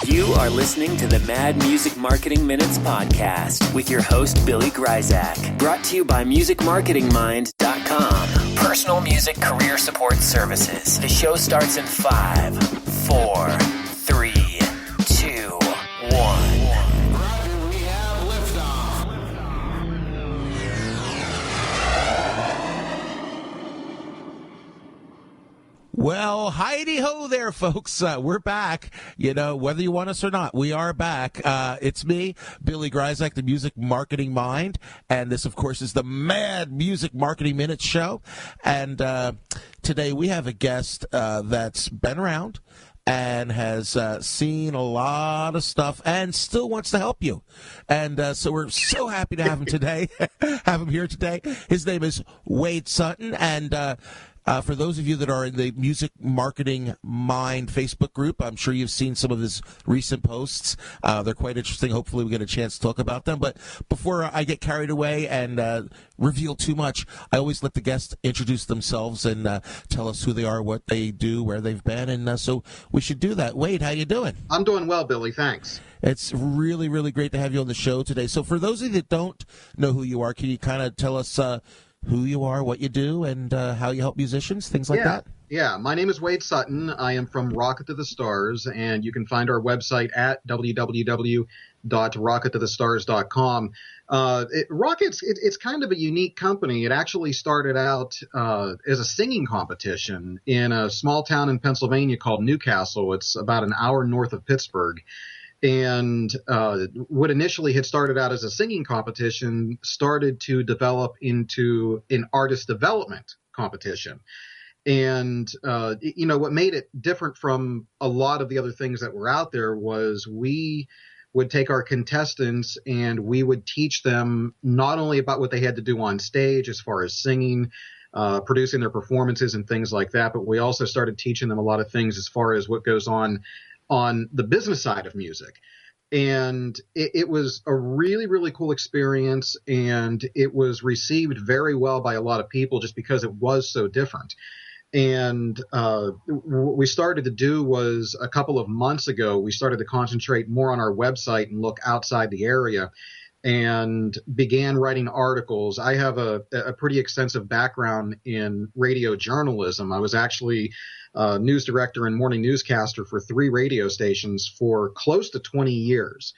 You are listening to the Mad Music Marketing Minutes podcast with your host, Billy Gryzak. Brought to you by MusicMarketingMind.com. Personal music career support services. The show starts in 5, 4, 3, 2, 1. Well, heidi-ho there, folks. We're back. You know, whether you want us or not, we are back. It's me, Billy Gryzak, the Music Marketing Mind. And this, of course, is the Mad Music Marketing Minutes show. And today we have a guest that's been around and has seen a lot of stuff and still wants to help you. And so we're so happy to have him today, have him here today. His name is Wade Sutton. And for those of you that are in the Music Marketing Mind Facebook group, I'm sure you've seen some of his recent posts. They're quite interesting. Hopefully we get a chance to talk about them. But before I get carried away and reveal too much, I always let the guests introduce themselves and tell us who they are, what they do, where they've been. And so we should do that. Wade, how you doing? I'm doing well, Billy. Thanks. It's really, really great to have you on the show today. So for those of you that don't know who you are, can you kind of tell us who you are, what you do, and how you help musicians, things like that? Yeah, my name is Wade Sutton. I am from Rocket to the Stars, and you can find our website at www.rockettothestars.com. It's kind of a unique company. It actually started out as a singing competition in a small town in Pennsylvania called Newcastle. It's about an hour north of Pittsburgh. And what initially had started out as a singing competition started to develop into an artist development competition. And, what made it different from a lot of the other things that were out there was we would take our contestants and we would teach them not only about what they had to do on stage as far as singing, producing their performances and things like that, but we also started teaching them a lot of things as far as what goes on the business side of music. And it was a really, really cool experience, and it was received very well by a lot of people just because it was so different. And what we started to do was a couple of months ago, we started to concentrate more on our website and look outside the area and began writing articles. I have a pretty extensive background in radio journalism. I was actually news director and morning newscaster for 3 radio stations for close to 20 years.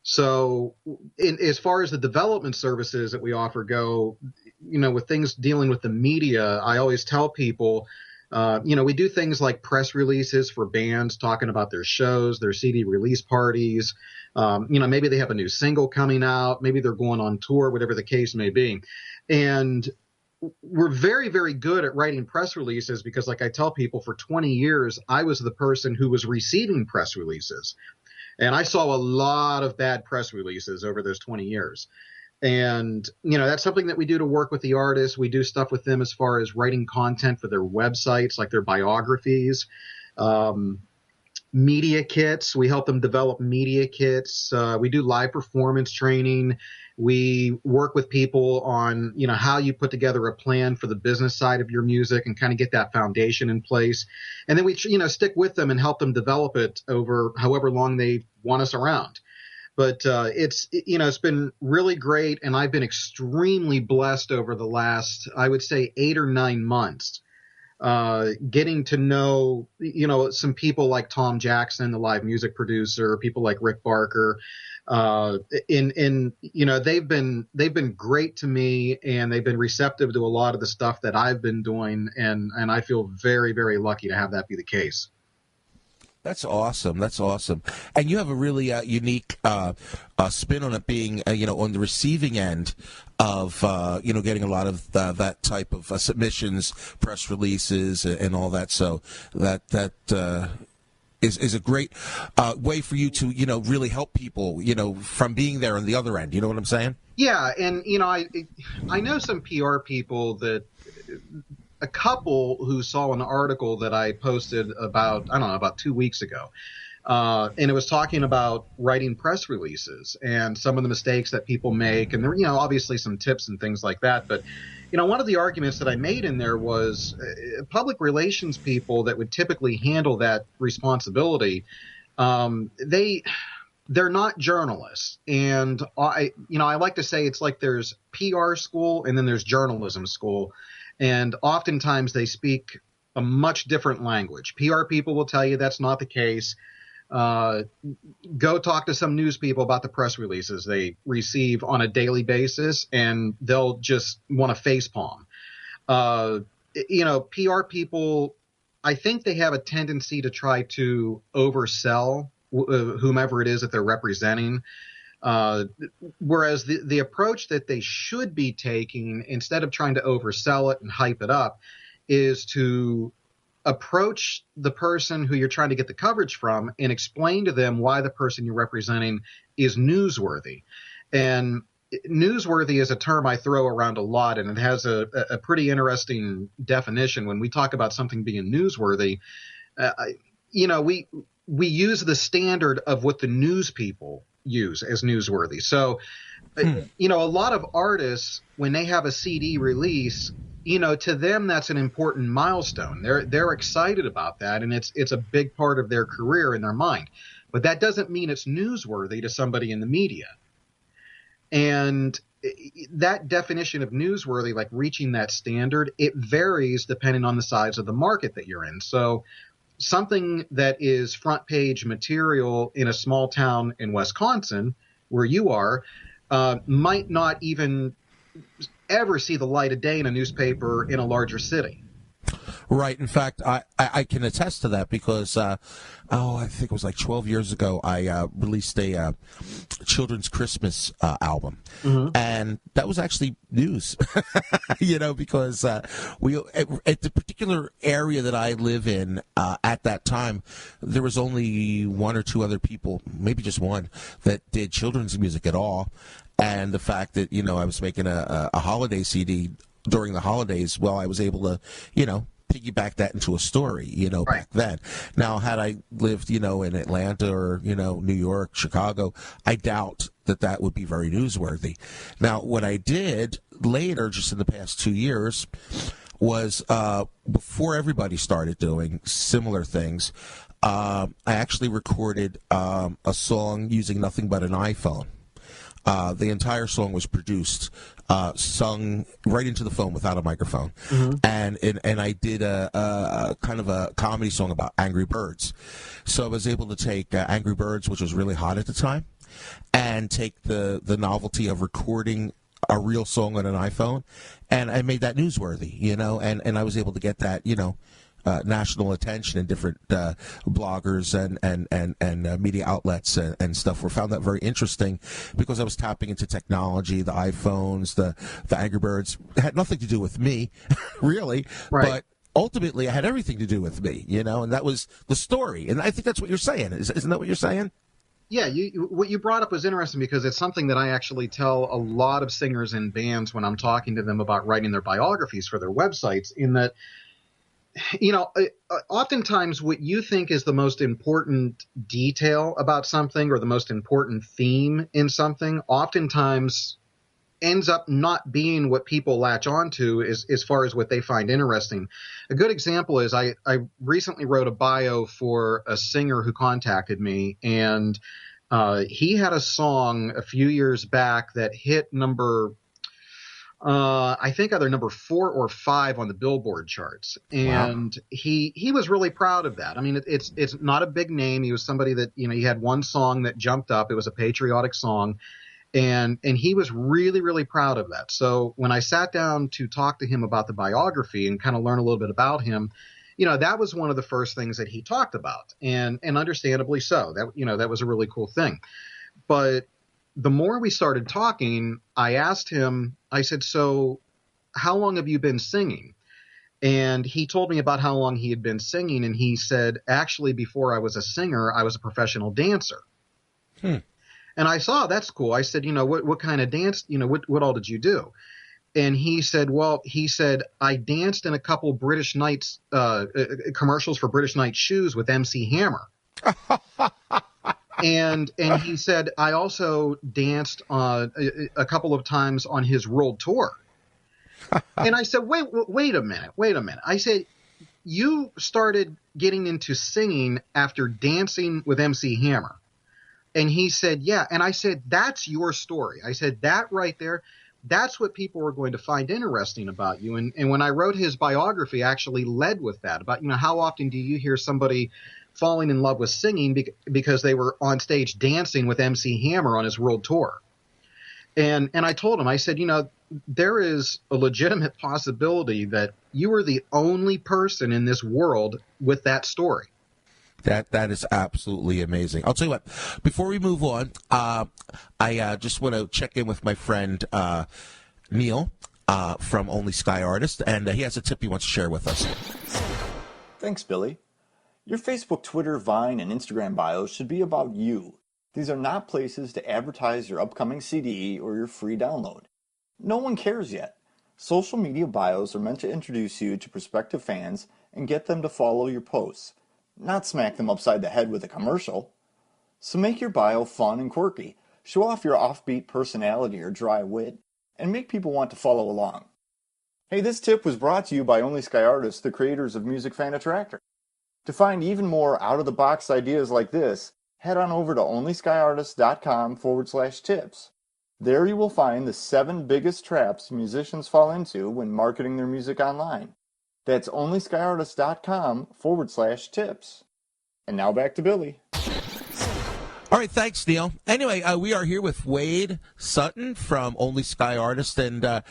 So as far as the development services that we offer go, with things dealing with the media, I always tell people, we do things like press releases for bands talking about their shows, their CD release parties. Maybe they have a new single coming out, maybe they're going on tour, whatever the case may be. And we're very, very good at writing press releases because, like I tell people, for 20 years, I was the person who was receiving press releases. And I saw a lot of bad press releases over those 20 years. And, that's something that we do to work with the artists. We do stuff with them as far as writing content for their websites, like their biographies, media kits. We help them develop media kits. We do live performance training. We work with people on, how you put together a plan for the business side of your music and kind of get that foundation in place. And then we, stick with them and help them develop it over however long they want us around. But it's been really great, and I've been extremely blessed over the last, I would say, 8 or 9 months, getting to know, some people like Tom Jackson, the live music producer, people like Rick Barker. They've been great to me, and they've been receptive to a lot of the stuff that I've been doing, and I feel very, very lucky to have that be the case. That's awesome. That's awesome. And you have a really unique spin on it, being, on the receiving end of, getting a lot of that type of submissions, press releases, and all that. So that is a great way for you to, really help people, from being there on the other end. You know what I'm saying? Yeah. And, I know some PR people that a couple who saw an article that I posted about 2 weeks ago. And it was talking about writing press releases and some of the mistakes that people make. And there were, obviously some tips and things like that. But, one of the arguments that I made in there was public relations people that would typically handle that responsibility They're not journalists. And I like to say it's like there's PR school and then there's journalism school. And oftentimes they speak a much different language. PR people will tell you that's not the case. Go talk to some news people about the press releases they receive on a daily basis, and they'll just want to facepalm. PR people, I think they have a tendency to try to oversell whomever it is that they're representing. Whereas the approach that they should be taking, instead of trying to oversell it and hype it up, is to approach the person who you're trying to get the coverage from and explain to them why the person you're representing is newsworthy. And newsworthy is a term I throw around a lot, and it has a pretty interesting definition. When we talk about something being newsworthy, we use the standard of what the news people use as newsworthy. So, a lot of artists, when they have a CD release, to them that's an important milestone. They're excited about that, and it's a big part of their career in their mind. But that doesn't mean it's newsworthy to somebody in the media. And that definition of newsworthy, like reaching that standard, it varies depending on the size of the market that you're in. So something that is front page material in a small town in Wisconsin, where you are, might not even ever see the light of day in a newspaper in a larger city. Right. In fact, I can attest to that because, I think it was like 12 years ago, I released a children's Christmas album. Mm-hmm. And that was actually news, because we at the particular area that I live in at that time, there was only one or two other people, maybe just one, that did children's music at all. And the fact that, I was making a holiday CD during the holidays, well, I was able to, piggyback that into a story, right. Back then. Now, had I lived, in Atlanta or, New York, Chicago, I doubt that would be very newsworthy. Now, what I did later, just in the past 2 years, was before everybody started doing similar things, I actually recorded a song using nothing but an iPhone. The entire song was produced, sung right into the phone without a microphone, mm-hmm. and I did a kind of a comedy song about Angry Birds. So I was able to take Angry Birds, which was really hot at the time, and take the novelty of recording a real song on an iPhone, and I made that newsworthy, and I was able to get that, national attention, and different bloggers and media outlets and stuff found that very interesting because I was tapping into technology, the iPhones, the Angry Birds. It had nothing to do with me, really, right. But ultimately it had everything to do with me, and that was the story. And I think that's what you're saying. Isn't that what you're saying? Yeah, what you brought up was interesting because it's something that I actually tell a lot of singers and bands when I'm talking to them about writing their biographies for their websites, in that, oftentimes what you think is the most important detail about something or the most important theme in something oftentimes ends up not being what people latch onto as far as what they find interesting. A good example is I recently wrote a bio for a singer who contacted me, and he had a song a few years back that hit I think either number 4 or 5 on the Billboard charts. And wow. He was really proud of that. I mean, it's not a big name. He was somebody that, he had one song that jumped up. It was a patriotic song. And he was really, really proud of that. So when I sat down to talk to him about the biography and kind of learn a little bit about him, that was one of the first things that he talked about. And understandably so. That was a really cool thing. But the more we started talking, I asked him, I said, so how long have you been singing? And he told me about how long he had been singing. And he said, actually, before I was a singer, I was a professional dancer. And I saw, that's cool. I said, what kind of dance, what all did you do? And he said, I danced in a couple British Knights commercials for British Knight shoes with MC Hammer. And he said, I also danced a couple of times on his world tour. And I said, wait a minute. I said, you started getting into singing after dancing with MC Hammer. And he said, yeah. And I said, that's your story. I said, that right there, that's what people are going to find interesting about you. And when I wrote his biography, I actually led with that about, how often do you hear somebody falling in love with singing because they were on stage dancing with MC Hammer on his world tour. And I told him, I said, there is a legitimate possibility that you are the only person in this world with that story. That is absolutely amazing. I'll tell you what, before we move on, I just want to check in with my friend Neil from Only Sky Artist, and he has a tip he wants to share with us. Thanks, Billy. Your Facebook, Twitter, Vine, and Instagram bios should be about you. These are not places to advertise your upcoming CD or your free download. No one cares yet. Social media bios are meant to introduce you to prospective fans and get them to follow your posts, not smack them upside the head with a commercial. So make your bio fun and quirky, show off your offbeat personality or dry wit, and make people want to follow along. Hey, this tip was brought to you by Only Sky Artists, the creators of Music Fan Attractor. To find even more out-of-the-box ideas like this, head on over to onlyskyartists.com/tips. There you will find the 7 biggest traps musicians fall into when marketing their music online. That's onlyskyartists.com/tips. And now back to Billy. All right, thanks, Neil. Anyway, we are here with Wade Sutton from Only Sky Artist, and I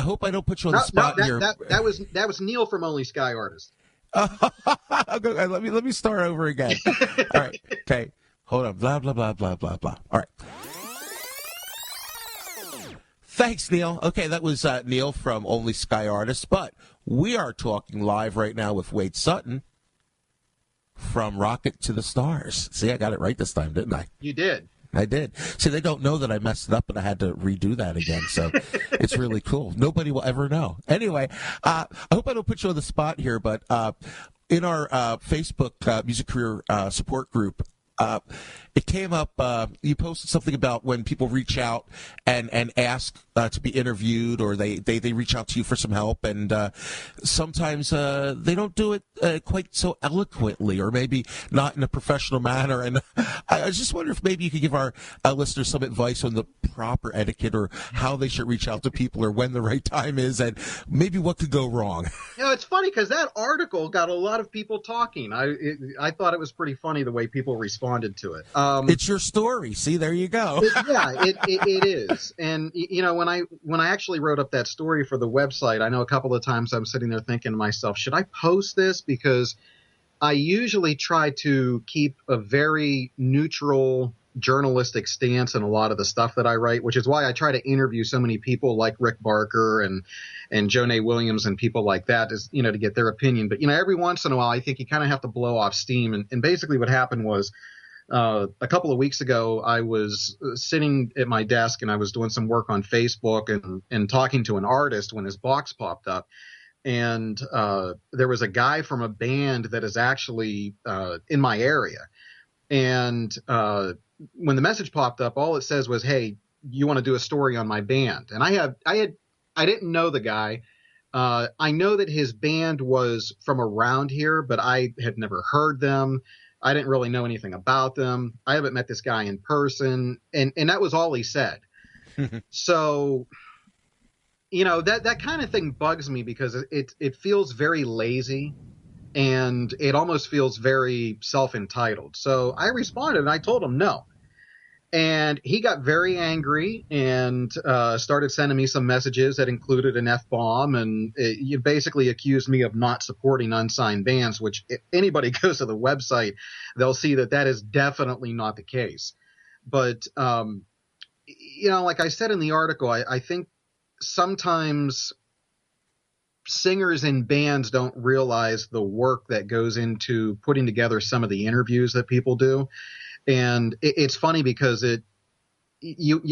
hope I don't put you on the spot here. That was Neil from Only Sky Artist. Let me start over again. All right, okay, hold on. Blah blah blah blah blah blah. All right. Thanks, Neil. Okay, that was Neil from Only Sky Artist, but we are talking live right now with Wade Sutton from Rocket to the Stars. See, I got it right this time, didn't I? You did. I did. See, they don't know that I messed it up and I had to redo that again, so it's really cool. Nobody will ever know. Anyway, I hope I don't put you on the spot here, but in our Facebook music career support group, it came up, you posted something about when people reach out and ask to be interviewed, or they reach out to you for some help, and sometimes they don't do it quite so eloquently, or maybe not in a professional manner. And I just wonder if maybe you could give our listeners some advice on the proper etiquette, or how they should reach out to people, or when the right time is, and maybe what could go wrong. It's funny because that article got a lot of people talking. I thought it was pretty funny the way people responded to it. It's your story. See, there you go. It is. And when I actually wrote up that story for the website, I know a couple of times I'm sitting there thinking to myself, should I post this? Because I usually try to keep a very neutral journalistic stance in a lot of the stuff that I write, which is why I try to interview so many people like Rick Barker and Jonay Williams and people like that, is to get their opinion. But every once in a while, I think you kind of have to blow off steam. And basically what happened was, a couple of weeks ago, I was sitting at my desk and I was doing some work on Facebook and talking to an artist when his box popped up. And there was a guy from a band that is actually in my area. And when the message popped up, all it says was, "Hey, you want to do a story on my band?" And I didn't know the guy. I know that his band was from around here, but I had never heard them. I didn't really know anything about them. I haven't met this guy in person. And that was all he said. So, that kind of thing bugs me because it feels very lazy, and it almost feels very self-entitled. So I responded and I told him no. And he got very angry and started sending me some messages that included an F-bomb, and you basically accused me of not supporting unsigned bands, which if anybody goes to the website, they'll see that is definitely not the case. But, like I said in the article, I think sometimes singers in bands don't realize the work that goes into putting together some of the interviews that people do. And it's funny because I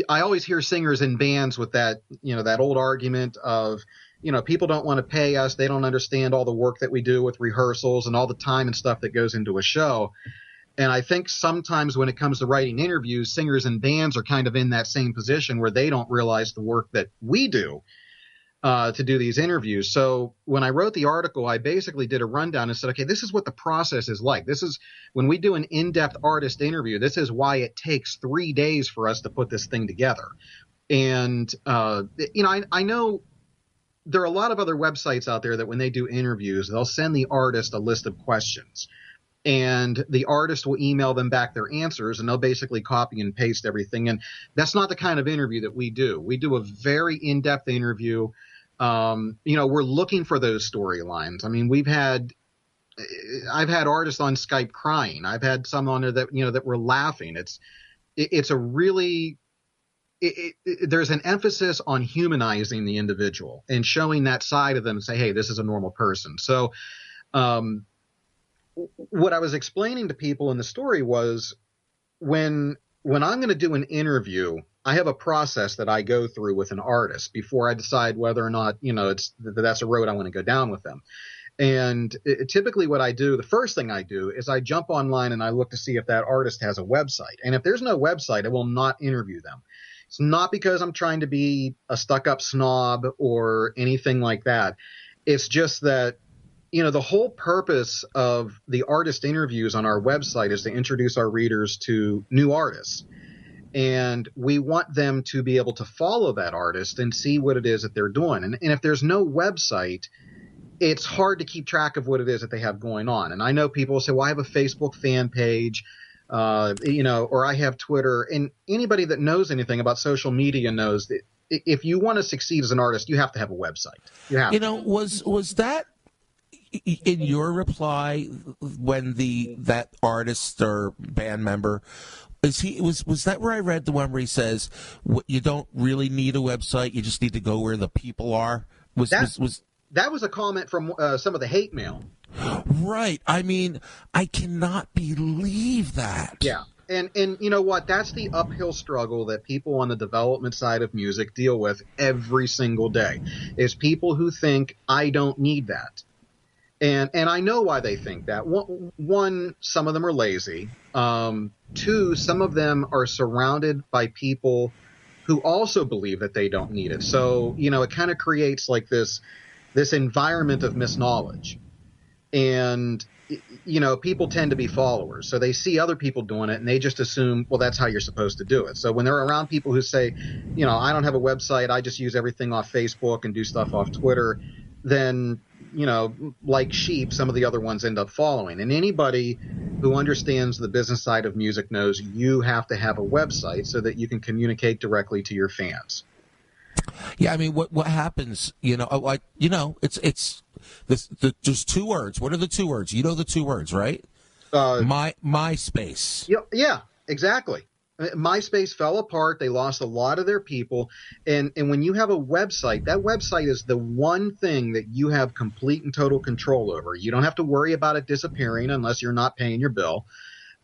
always hear singers in bands with that, that old argument of, people don't want to pay us. They don't understand all the work that we do with rehearsals and all the time and stuff that goes into a show. And I think sometimes when it comes to writing interviews, singers in bands are kind of in that same position where they don't realize the work that we do. to do these interviews. So when I wrote the article, I basically did a rundown and said, okay, this is what the process is like. This is when we do an in-depth artist interview. This is why it takes 3 days for us to put this thing together. And, I know there are a lot of other websites out there that when they do interviews, they'll send the artist a list of questions. And the artist will email them back their answers, and they'll basically copy and paste everything. And that's not the kind of interview that we do. We do a very in-depth interview. We're looking for those storylines. I mean, I've had artists on Skype crying. I've had some on there that were laughing. There's an emphasis on humanizing the individual and showing that side of them and say, hey, this is a normal person. So, what I was explaining to people in the story was when I'm going to do an interview, I have a process that I go through with an artist before I decide whether or not, that's a road I want to go down with them. And typically what I do, the first thing I do is I jump online and I look to see if that artist has a website. And if there's no website, I will not interview them. It's not because I'm trying to be a stuck-up snob or anything like that. It's just that, the whole purpose of the artist interviews on our website is to introduce our readers to new artists. And we want them to be able to follow that artist and see what it is that they're doing. And if there's no website, it's hard to keep track of what it is that they have going on. And I know people say, well, I have a Facebook fan page, or I have Twitter. And anybody that knows anything about social media knows that if you want to succeed as an artist, you have to have a website. You have was that in your reply when that artist or band member was that where I read the one where he says you don't really need a website, you just need to go where the people are? That was a comment from some of the hate mail. Right. I mean, I cannot believe that. Yeah. And you know what? That's the uphill struggle that people on the development side of music deal with every single day, is people who think I don't need that. And I know why they think that. One, some of them are lazy. Two, some of them are surrounded by people who also believe that they don't need it. So, it kind of creates like this environment of misknowledge. And, people tend to be followers. So they see other people doing it and they just assume, well, that's how you're supposed to do it. So when they're around people who say, I don't have a website, I just use everything off Facebook and do stuff off Twitter, then, like sheep, some of the other ones end up following. And anybody who understands the business side of music knows you have to have a website so that you can communicate directly to your fans. Yeah, I mean, what happens? It's there's 2 words. What are the 2 words? You know the 2 words, right? MySpace. Yeah, exactly. MySpace fell apart. They lost a lot of their people. And when you have a website, that website is the one thing that you have complete and total control over. You don't have to worry about it disappearing unless you're not paying your bill,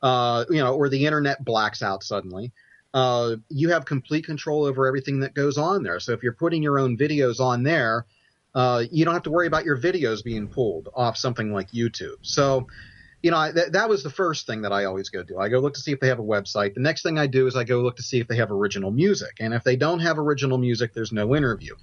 or the internet blacks out suddenly. You have complete control over everything that goes on there. So if you're putting your own videos on there, you don't have to worry about your videos being pulled off something like YouTube. So, that was the first thing that I always go do. I go look to see if they have a website. The next thing I do is I go look to see if they have original music. And if they don't have original music, there's no interview.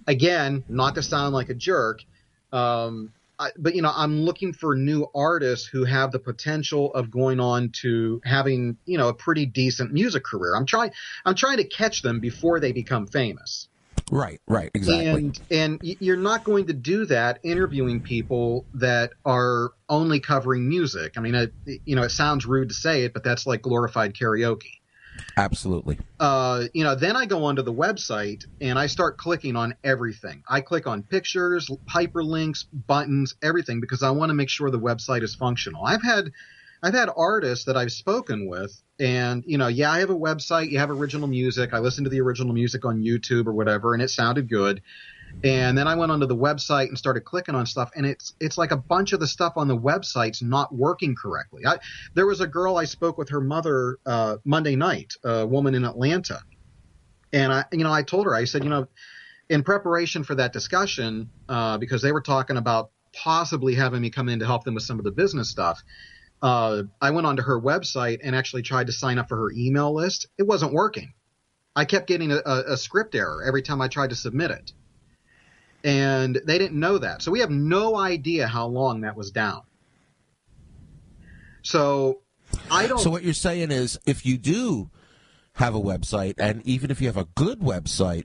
Again, not to sound like a jerk, but I'm looking for new artists who have the potential of going on to having, a pretty decent music career. I'm trying to catch them before they become famous. Right, exactly. And you're not going to do that interviewing people that are only covering music. I mean, it sounds rude to say it, but that's like glorified karaoke. Absolutely. Then I go onto the website and I start clicking on everything. I click on pictures, hyperlinks, buttons, everything, because I want to make sure the website is functional. I've had artists that I've spoken with, and I have a website, you have original music. I listened to the original music on YouTube or whatever, and it sounded good. And then I went onto the website and started clicking on stuff, and it's like a bunch of the stuff on the website's not working correctly. There was a girl, I spoke with her mother Monday night, a woman in Atlanta, and I told her, I said, in preparation for that discussion, because they were talking about possibly having me come in to help them with some of the business stuff, I went onto her website and actually tried to sign up for her email list. It wasn't working. I kept getting a script error every time I tried to submit it. And they didn't know that. So we have no idea how long that was down. So I don't. So what you're saying is, if you do have a website, and even if you have a good website,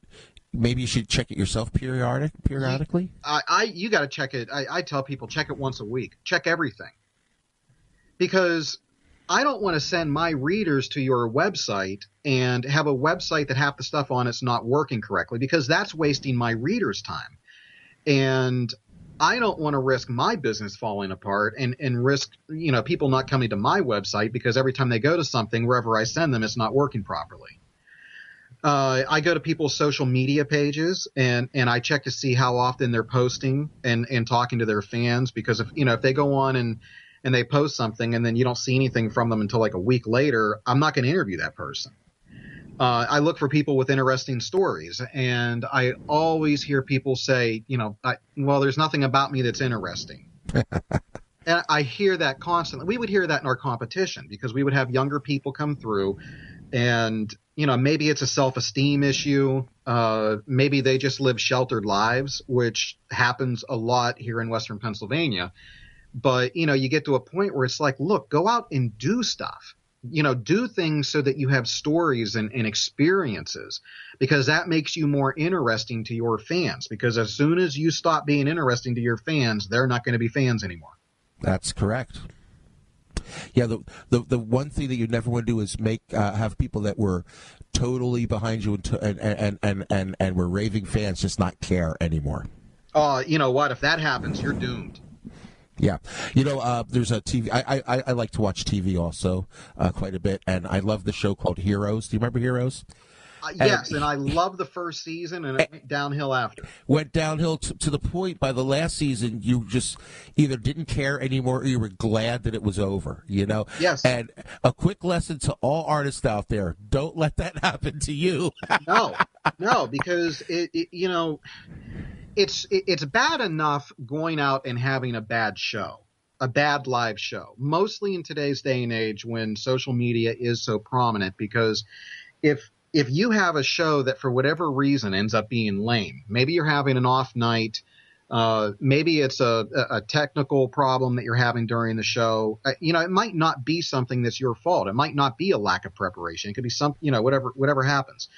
maybe you should check it yourself periodically? You got to check it. I tell people, check it once a week. Check everything. Because I don't want to send my readers to your website and have a website that half the stuff on it's not working correctly, because that's wasting my readers' time. And I don't want to risk my business falling apart and risk, people not coming to my website because every time they go to something, wherever I send them, it's not working properly. I go to people's social media pages and I check to see how often they're posting and talking to their fans, because if they go on and they post something and then you don't see anything from them until like a week later, I'm not going to interview that person. I look for people with interesting stories, and I always hear people say, well, there's nothing about me that's interesting. And I hear that constantly. We would hear that in our competition, because we would have younger people come through, and, maybe it's a self-esteem issue. Maybe they just live sheltered lives, which happens a lot here in Western Pennsylvania. But, you get to a point where it's like, look, go out and do stuff. Do things so that you have stories and experiences, because that makes you more interesting to your fans. Because as soon as you stop being interesting to your fans, they're not going to be fans anymore. That's correct. Yeah, the one thing that you never want to do is have people that were totally behind you and were raving fans just not care anymore. You know what? If that happens, you're doomed. Yeah. There's a TV. I like to watch TV also quite a bit, and I love the show called Heroes. Do you remember Heroes? Yes, and I love the first season, and it went downhill after. Went downhill to the point by the last season you just either didn't care anymore or you were glad that it was over, Yes. And a quick lesson to all artists out there, don't let that happen to you. No, because it's bad enough going out and having a bad show, a bad live show, mostly in today's day and age when social media is so prominent. Because if you have a show that for whatever reason ends up being lame, maybe you're having an off night, maybe it's a technical problem that you're having during the show, it might not be something that's your fault. It might not be a lack of preparation. It could be whatever happens.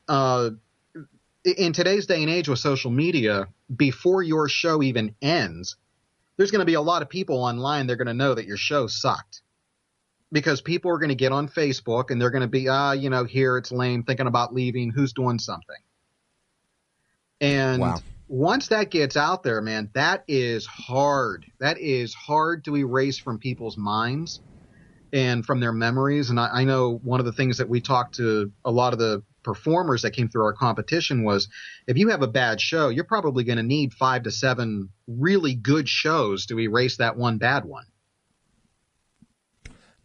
In today's day and age with social media, before your show even ends, there's going to be a lot of people online. They're going to know that your show sucked, because people are going to get on Facebook and they're going to be, here it's lame, thinking about leaving, who's doing something. And wow. Once that gets out there, man, that is hard. That is hard to erase from people's minds and from their memories. And I know one of the things that we talked to a lot of the performers that came through our competition was, if you have a bad show, you're probably going to need 5 to 7 really good shows to erase that one bad one.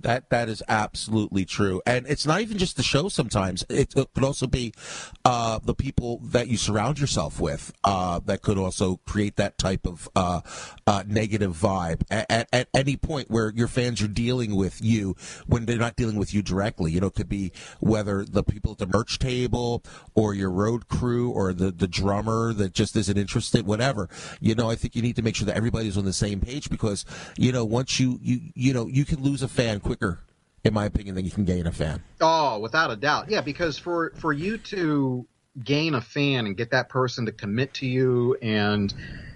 That is absolutely true. And it's not even just the show sometimes. It could also be the people that you surround yourself with that could also create that type of negative vibe at any point where your fans are dealing with you when they're not dealing with you directly. It could be whether the people at the merch table or your road crew or the drummer that just isn't interested, whatever. I think you need to make sure that everybody's on the same page, because, once you can lose a fan quicker, in my opinion, than you can gain a fan. Oh, without a doubt. Yeah, because for you to gain a fan and get that person to commit to you and,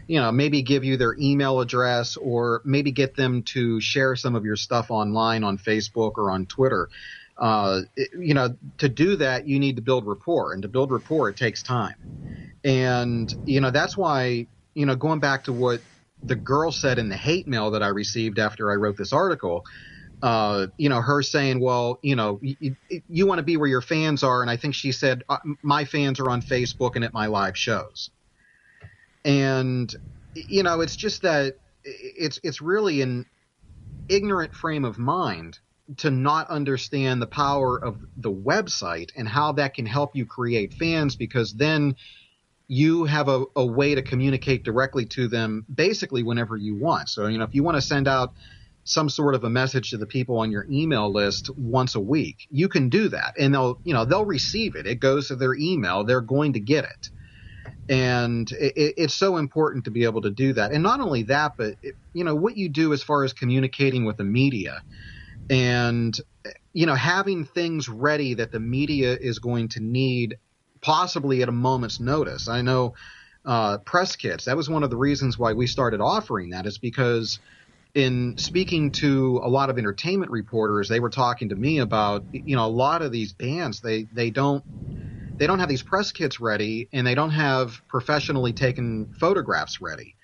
maybe give you their email address, or maybe get them to share some of your stuff online on Facebook or on Twitter, to do that, you need to build rapport. And to build rapport, it takes time. And, that's why, going back to what the girl said in the hate mail that I received after I wrote this article, her saying, well, you want to be where your fans are. And I think she said, my fans are on Facebook and at my live shows. And, it's just that it's really an ignorant frame of mind to not understand the power of the website and how that can help you create fans, because then you have a way to communicate directly to them basically whenever you want. So, if you want to send out some sort of a message to the people on your email list once a week, you can do that, and they'll receive it. It goes to their email. They're going to get it. And it's so important to be able to do that. And not only that, but what you do as far as communicating with the media and, having things ready that the media is going to need possibly at a moment's notice. I know press kits, that was one of the reasons why we started offering that, is because in speaking to a lot of entertainment reporters, they were talking to me about, a lot of these bands, they don't have these press kits ready, and they don't have professionally taken photographs ready.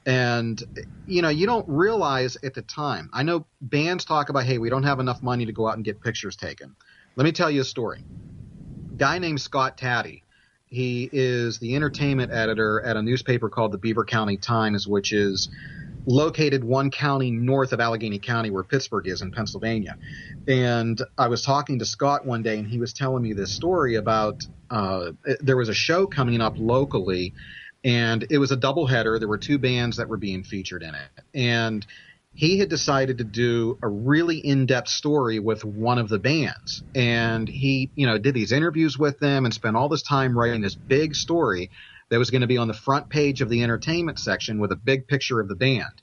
And, you don't realize at the time. I know bands talk about, hey, we don't have enough money to go out and get pictures taken. Let me tell you a story. A guy named Scott Taddy. He is the entertainment editor at a newspaper called the Beaver County Times, which is located one county north of Allegheny County, where Pittsburgh is in Pennsylvania. And I was talking to Scott one day, and he was telling me this story about there was a show coming up locally, and it was a doubleheader. There were two bands that were being featured in it. And he had decided to do a really in-depth story with one of the bands. And he, did these interviews with them and spent all this time writing this big story that was going to be on the front page of the entertainment section with a big picture of the band.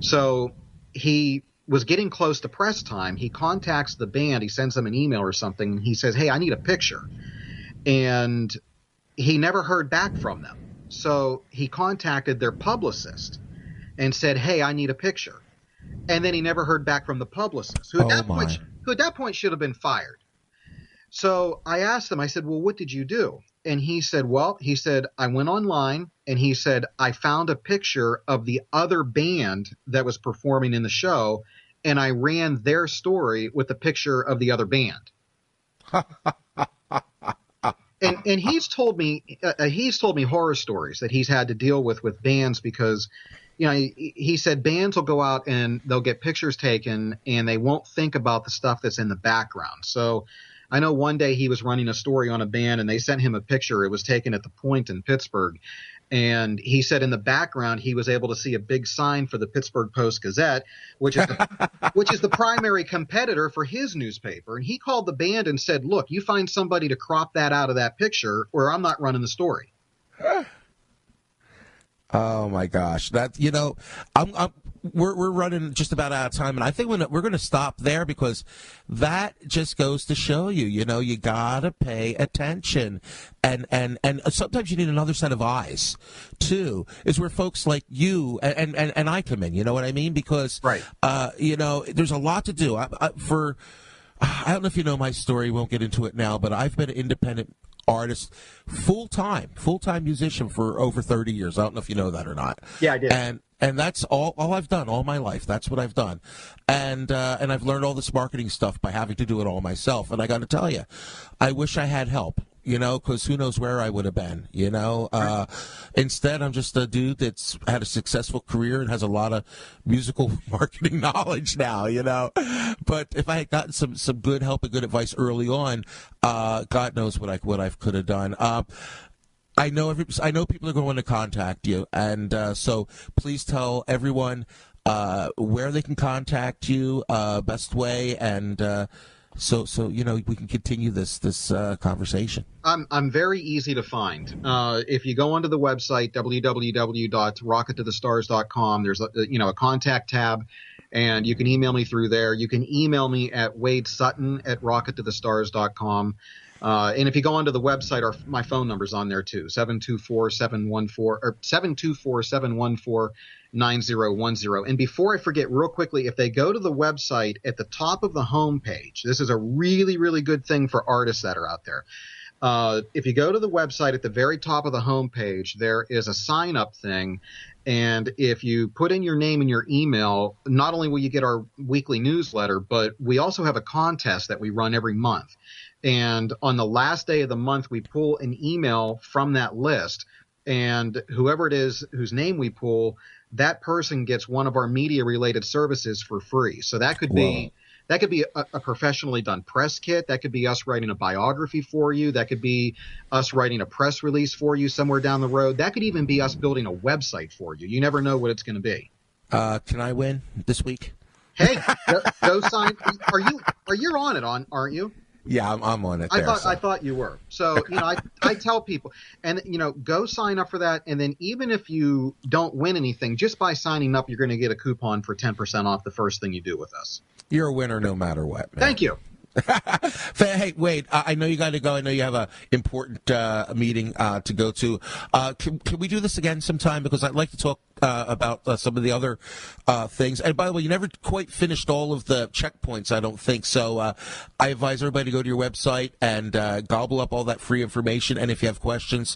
So he was getting close to press time. He contacts the band. He sends them an email or something. And he says, hey, I need a picture. And he never heard back from them. So he contacted their publicist and said, hey, I need a picture. And then he never heard back from the publicist, who at that point should have been fired. So I asked him, I said, well, what did you do? And he said, I went online, and he said, I found a picture of the other band that was performing in the show, and I ran their story with the picture of the other band. And he's told me horror stories that he's had to deal with bands because, he said bands will go out and they'll get pictures taken and they won't think about the stuff that's in the background. So I know one day he was running a story on a band and they sent him a picture. It was taken at the Point in Pittsburgh. And he said in the background he was able to see a big sign for the Pittsburgh Post-Gazette, which is the primary competitor for his newspaper. And he called the band and said, look, you find somebody to crop that out of that picture or I'm not running the story. Oh my gosh, that we're running just about out of time, and I think we're going to stop there because that just goes to show you, you gotta pay attention, and sometimes you need another set of eyes too. Is where folks like you and I come in. You know what I mean? Because right. There's a lot to do. I don't know if you know my story. Won't get into it now, but I've been an independent artist, full-time musician for over 30 years. I don't know if you know that or not. Yeah, I did. And that's all I've done all my life. That's what I've done. And I've learned all this marketing stuff by having to do it all myself. And I got to tell you, I wish I had help. Because who knows where I would have been, Instead, I'm just a dude that's had a successful career and has a lot of musical marketing knowledge now, But if I had gotten some good help and good advice early on, God knows what I could have done. I know people are going to contact you, and so please tell everyone where they can contact you, best way, and so we can continue this conversation. I'm very easy to find. If you go onto the website www.rockettothestars.com, there's a contact tab, and you can email me through there. You can email me at wadesutton@rockettothestars.com. And if you go onto the website, my phone number's on there too, 724-714-9010. And before I forget, real quickly, if they go to the website at the top of the homepage, this is a really, really good thing for artists that are out there. If you go to the website at the very top of the homepage, there is a sign up thing. And if you put in your name and your email, not only will you get our weekly newsletter, but we also have a contest that we run every month. And on the last day of the month, we pull an email from that list, and whoever it is whose name we pull, that person gets one of our media related services for free. So that could be a professionally done press kit. That could be us writing a biography for you. That could be us writing a press release for you somewhere down the road. That could even be us building a website for you. You never know what it's going to be. Can I win this week? Hey, go sign. Are you on it, aren't you? Yeah, I'm on it. I thought you were. So I I tell people, and go sign up for that. And then even if you don't win anything, just by signing up, you're going to get a coupon for 10% off the first thing you do with us. You're a winner no matter what, man. Thank you. Hey, wait, I know you got to go. I know you have a important meeting to go to. Can we do this again sometime? Because I'd like to talk about some of the other things. And by the way, you never quite finished all of the checkpoints, I don't think. So I advise everybody to go to your website and gobble up all that free information. And if you have questions,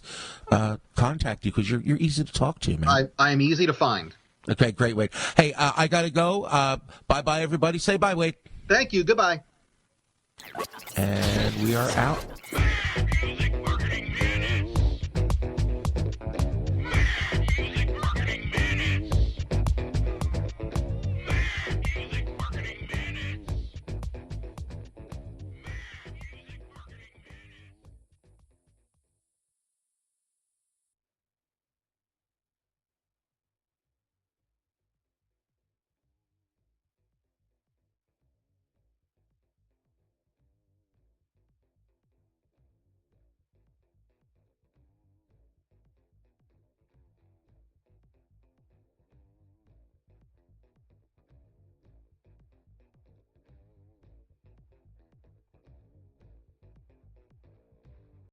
contact you, because you're easy to talk to, man. I'm easy to find. Okay, great, Wade. Hey, I got to go. Bye-bye, everybody. Say bye, Wade. Thank you. Goodbye. And we are out.